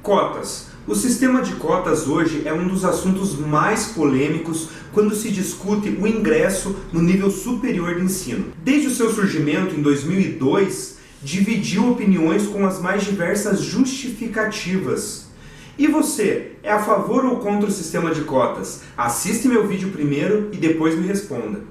Cotas. O sistema de cotas hoje é um dos assuntos mais polêmicos quando se discute o ingresso no nível superior de ensino. Desde o seu surgimento em 2002, dividiu opiniões com as mais diversas justificativas. E você, é a favor ou contra o sistema de cotas? Assiste meu vídeo primeiro e depois me responda.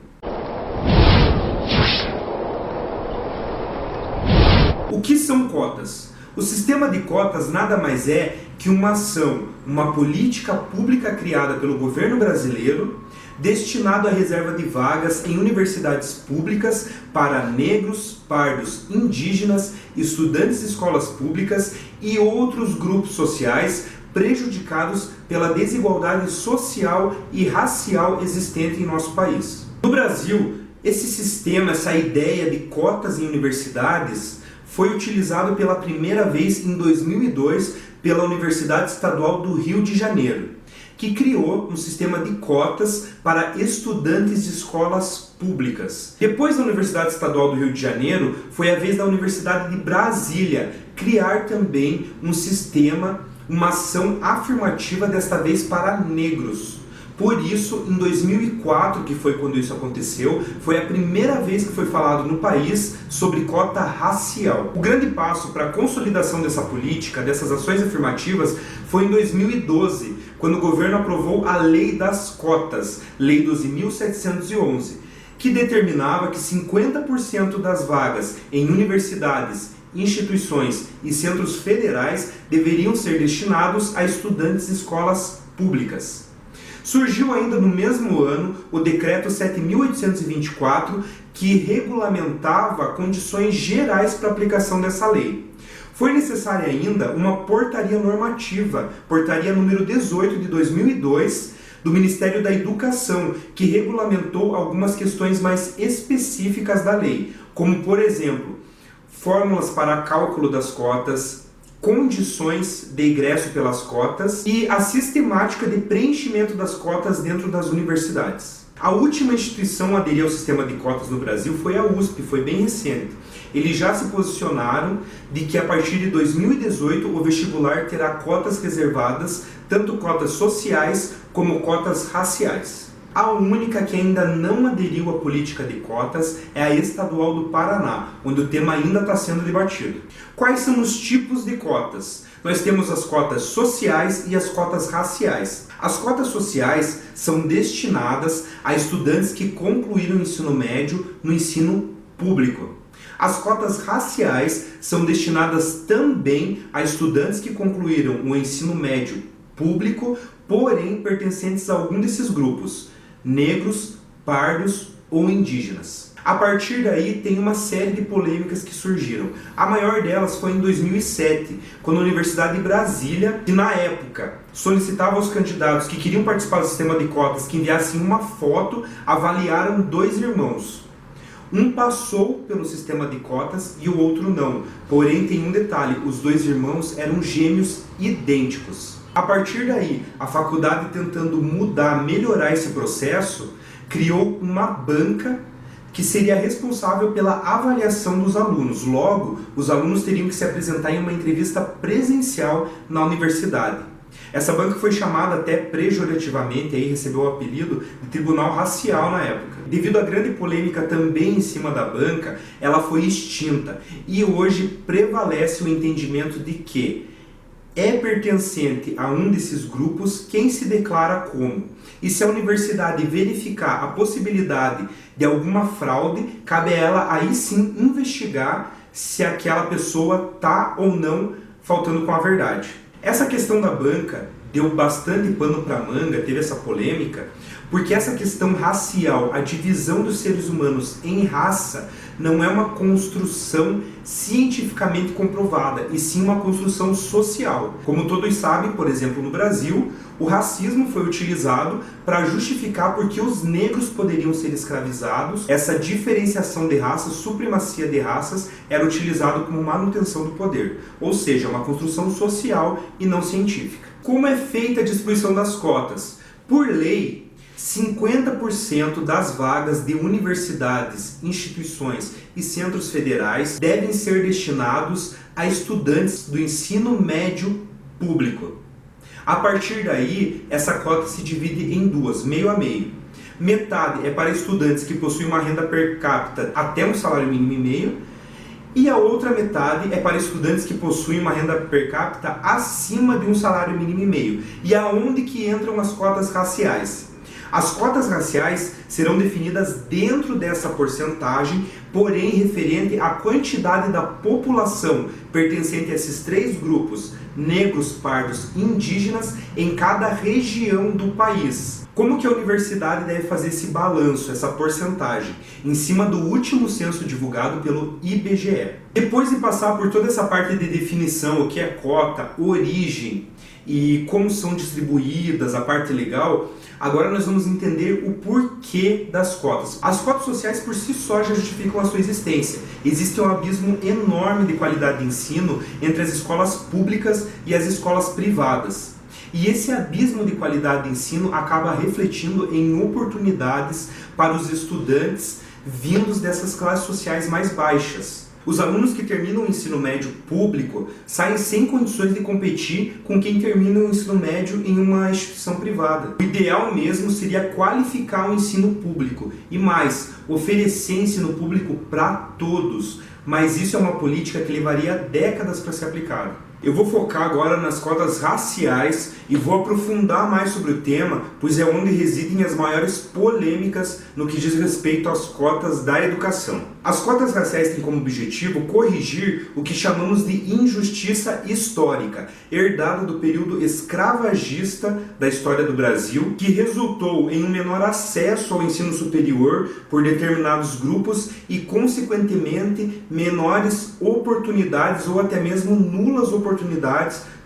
O que são cotas? O sistema de cotas nada mais é que uma ação, uma política pública criada pelo governo brasileiro destinado à reserva de vagas em universidades públicas para negros, pardos, indígenas, estudantes de escolas públicas e outros grupos sociais prejudicados pela desigualdade social e racial existente em nosso país. No Brasil, esse sistema, essa ideia de cotas em universidades foi utilizado pela primeira vez em 2002 pela Universidade Estadual do Rio de Janeiro, que criou um sistema de cotas para estudantes de escolas públicas. Depois da Universidade Estadual do Rio de Janeiro, foi a vez da Universidade de Brasília criar também um sistema, uma ação afirmativa, desta vez para negros. Por isso, em 2004, que foi quando isso aconteceu, foi a primeira vez que foi falado no país sobre cota racial. O grande passo para a consolidação dessa política, dessas ações afirmativas, foi em 2012, quando o governo aprovou a Lei das Cotas, Lei 12.711, que determinava que 50% das vagas em universidades, instituições e centros federais deveriam ser destinados a estudantes de escolas públicas. Surgiu ainda no mesmo ano o Decreto 7.824, que regulamentava condições gerais para a aplicação dessa lei. Foi necessária ainda uma portaria normativa, portaria número 18 de 2002, do Ministério da Educação, que regulamentou algumas questões mais específicas da lei, como, por exemplo, fórmulas para cálculo das cotas, condições de ingresso pelas cotas e a sistemática de preenchimento das cotas dentro das universidades. A última instituição a aderir ao sistema de cotas no Brasil foi a USP, foi bem recente. Eles já se posicionaram de que a partir de 2018 o vestibular terá cotas reservadas, tanto cotas sociais como cotas raciais. A única que ainda não aderiu à política de cotas é a Estadual do Paraná, onde o tema ainda está sendo debatido. Quais são os tipos de cotas? Nós temos as cotas sociais e as cotas raciais. As cotas sociais são destinadas a estudantes que concluíram o ensino médio no ensino público. As cotas raciais são destinadas também a estudantes que concluíram o ensino médio público, porém pertencentes a algum desses grupos: negros, pardos ou indígenas. A partir daí tem uma série de polêmicas que surgiram. A maior delas foi em 2007, quando a Universidade de Brasília, que na época solicitava aos candidatos que queriam participar do sistema de cotas que enviassem uma foto, avaliaram 2 irmãos. Um passou pelo sistema de cotas e o outro não. Porém tem um detalhe: os 2 irmãos eram gêmeos idênticos. A partir daí, a faculdade, tentando mudar, melhorar esse processo, criou uma banca que seria responsável pela avaliação dos alunos. Logo, os alunos teriam que se apresentar em uma entrevista presencial na universidade. Essa banca foi chamada até pejorativamente, aí recebeu o apelido de Tribunal Racial na época. Devido à grande polêmica também em cima da banca, ela foi extinta e hoje prevalece o entendimento de que é pertencente a um desses grupos quem se declara como. E se a universidade verificar a possibilidade de alguma fraude, cabe a ela aí sim investigar se aquela pessoa está ou não faltando com a verdade. Essa questão da banca deu bastante pano para manga, teve essa polêmica, porque essa questão racial, a divisão dos seres humanos em raça, não é uma construção cientificamente comprovada, e sim uma construção social. Como todos sabem, por exemplo, no Brasil, o racismo foi utilizado para justificar porque os negros poderiam ser escravizados. Essa diferenciação de raças, supremacia de raças, era utilizado como manutenção do poder, ou seja, uma construção social e não científica. Como é feita a distribuição das cotas? Por lei, 50% das vagas de universidades, instituições e centros federais devem ser destinados a estudantes do ensino médio público. A partir daí, essa cota se divide em duas, meio a meio. Metade é para estudantes que possuem uma renda per capita até um salário mínimo e meio, e a outra metade é para estudantes que possuem uma renda per capita acima de um salário mínimo e meio. E aonde que entram as cotas raciais? As cotas raciais serão definidas dentro dessa porcentagem, porém referente à quantidade da população pertencente a esses três grupos, negros, pardos e indígenas, em cada região do país. Como que a universidade deve fazer esse balanço, essa porcentagem? Em cima do último censo divulgado pelo IBGE. Depois de passar por toda essa parte de definição, o que é cota, origem e como são distribuídas, a parte legal, agora nós vamos entender o porquê das cotas. As cotas sociais por si só já justificam a sua existência. Existe um abismo enorme de qualidade de ensino entre as escolas públicas e as escolas privadas. E esse abismo de qualidade de ensino acaba refletindo em oportunidades para os estudantes vindos dessas classes sociais mais baixas. Os alunos que terminam o ensino médio público saem sem condições de competir com quem termina o ensino médio em uma instituição privada. O ideal mesmo seria qualificar o ensino público e mais, oferecer ensino público para todos, mas isso é uma política que levaria décadas para ser aplicada. Eu vou focar agora nas cotas raciais e vou aprofundar mais sobre o tema, pois é onde residem as maiores polêmicas no que diz respeito às cotas da educação. As cotas raciais têm como objetivo corrigir o que chamamos de injustiça histórica, herdada do período escravagista da história do Brasil, que resultou em um menor acesso ao ensino superior por determinados grupos e, consequentemente, menores oportunidades ou até mesmo nulas oportunidades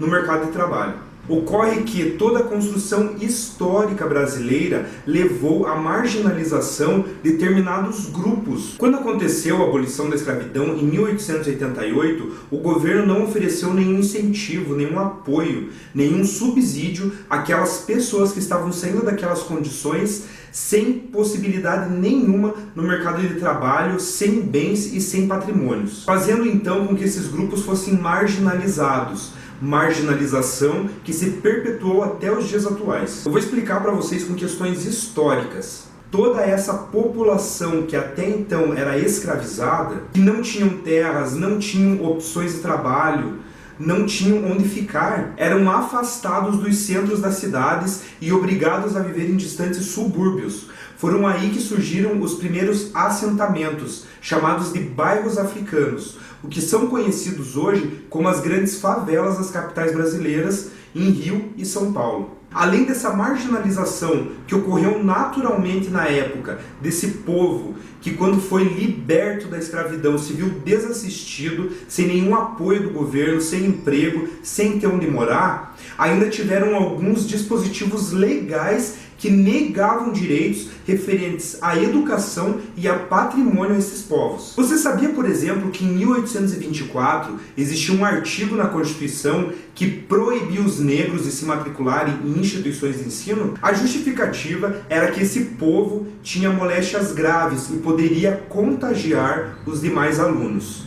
no mercado de trabalho. Ocorre que toda a construção histórica brasileira levou à marginalização de determinados grupos. Quando aconteceu a abolição da escravidão em 1888, o governo não ofereceu nenhum incentivo, nenhum apoio, nenhum subsídio àquelas pessoas que estavam saindo daquelas condições sem possibilidade nenhuma no mercado de trabalho, sem bens e sem patrimônios, fazendo então com que esses grupos fossem marginalizados. Marginalização que se perpetuou até os dias atuais. Eu vou explicar para vocês com questões históricas. Toda essa população que até então era escravizada, que não tinham terras, não tinham opções de trabalho, não tinham onde ficar, eram afastados dos centros das cidades e obrigados a viver em distantes subúrbios. Foram aí que surgiram os primeiros assentamentos, chamados de bairros africanos, o que são conhecidos hoje como as grandes favelas das capitais brasileiras, em Rio e São Paulo. Além dessa marginalização que ocorreu naturalmente na época desse povo que, quando foi liberto da escravidão, se viu desassistido, sem nenhum apoio do governo, sem emprego, sem ter onde morar, ainda tiveram alguns dispositivos legais que negavam direitos referentes à educação e a patrimônio a esses povos. Você sabia, por exemplo, que em 1824 existia um artigo na Constituição que proibia os negros de se matricularem em instituições de ensino? A justificativa era que esse povo tinha moléstias graves e poderia contagiar os demais alunos.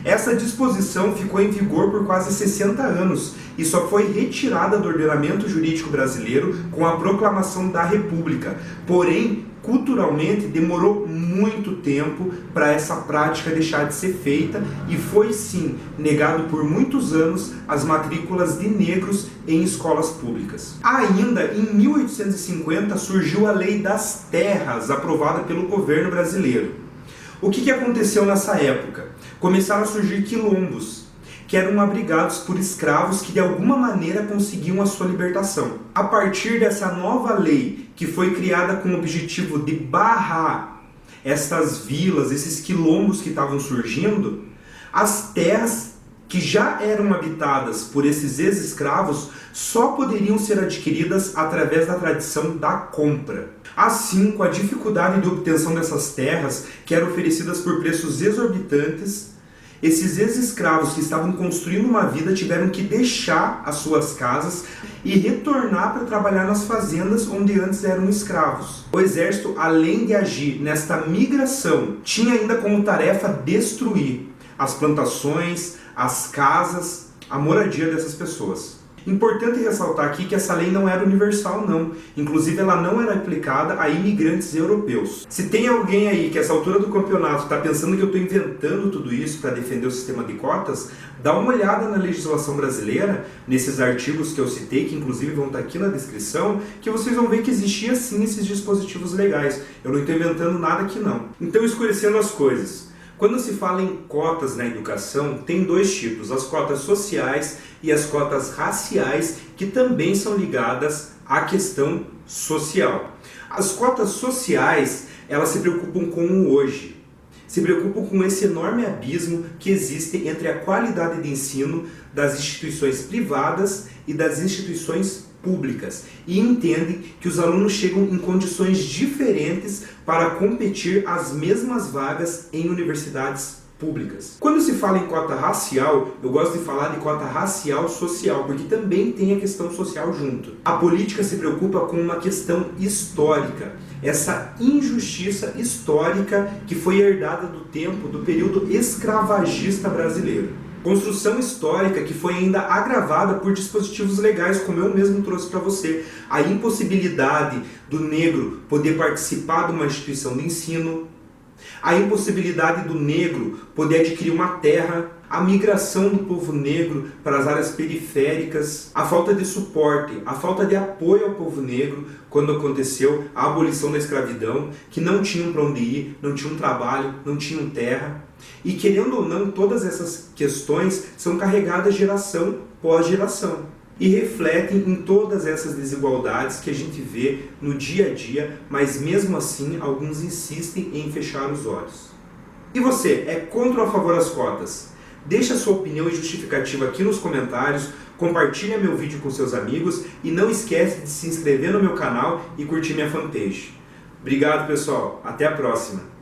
Essa disposição ficou em vigor por quase 60 anos e só foi retirada do ordenamento jurídico brasileiro com a proclamação da República. Porém, culturalmente, demorou muito tempo para essa prática deixar de ser feita e foi sim negado por muitos anos as matrículas de negros em escolas públicas. Ainda em 1850 surgiu a Lei das Terras, aprovada pelo governo brasileiro. O que aconteceu nessa época? Começaram a surgir quilombos, que eram abrigados por escravos que de alguma maneira conseguiam a sua libertação. A partir dessa nova lei, que foi criada com o objetivo de barrar estas vilas, esses quilombos que estavam surgindo, as terras que já eram habitadas por esses ex-escravos só poderiam ser adquiridas através da tradição da compra. Assim, com a dificuldade de obtenção dessas terras, que eram oferecidas por preços exorbitantes, esses ex-escravos que estavam construindo uma vida tiveram que deixar as suas casas e retornar para trabalhar nas fazendas onde antes eram escravos. O exército, além de agir nesta migração, tinha ainda como tarefa destruir as plantações, as casas, a moradia dessas pessoas. Importante ressaltar aqui que essa lei não era universal não, inclusive ela não era aplicada a imigrantes europeus. Se tem alguém aí que a essa altura do campeonato está pensando que eu estou inventando tudo isso para defender o sistema de cotas, dá uma olhada na legislação brasileira, nesses artigos que eu citei, que inclusive vão estar aqui na descrição, que vocês vão ver que existia sim esses dispositivos legais. Eu não estou inventando nada aqui não. Então, escurecendo as coisas. Quando se fala em cotas na educação, tem dois tipos, as cotas sociais e as cotas raciais, que também são ligadas à questão social. As cotas sociais, elas se preocupam com o hoje, se preocupam com esse enorme abismo que existe entre a qualidade de ensino das instituições privadas e das instituições públicas e entendem que os alunos chegam em condições diferentes para competir as mesmas vagas em universidades públicas. Quando se fala em cota racial, eu gosto de falar de cota racial social, porque também tem a questão social junto. A política se preocupa com uma questão histórica, essa injustiça histórica que foi herdada do tempo do período escravagista brasileiro. Construção histórica que foi ainda agravada por dispositivos legais, como eu mesmo trouxe para você. A impossibilidade do negro poder participar de uma instituição de ensino, a impossibilidade do negro poder adquirir uma terra, a migração do povo negro para as áreas periféricas, a falta de suporte, a falta de apoio ao povo negro quando aconteceu a abolição da escravidão, que não tinham para onde ir, não tinham trabalho, não tinham terra. E querendo ou não, todas essas questões são carregadas geração pós geração e refletem em todas essas desigualdades que a gente vê no dia a dia, mas mesmo assim alguns insistem em fechar os olhos. E você, é contra ou a favor das cotas? Deixe a sua opinião e justificativa aqui nos comentários, compartilhe meu vídeo com seus amigos e não esquece de se inscrever no meu canal e curtir minha fanpage. Obrigado, pessoal. Até a próxima.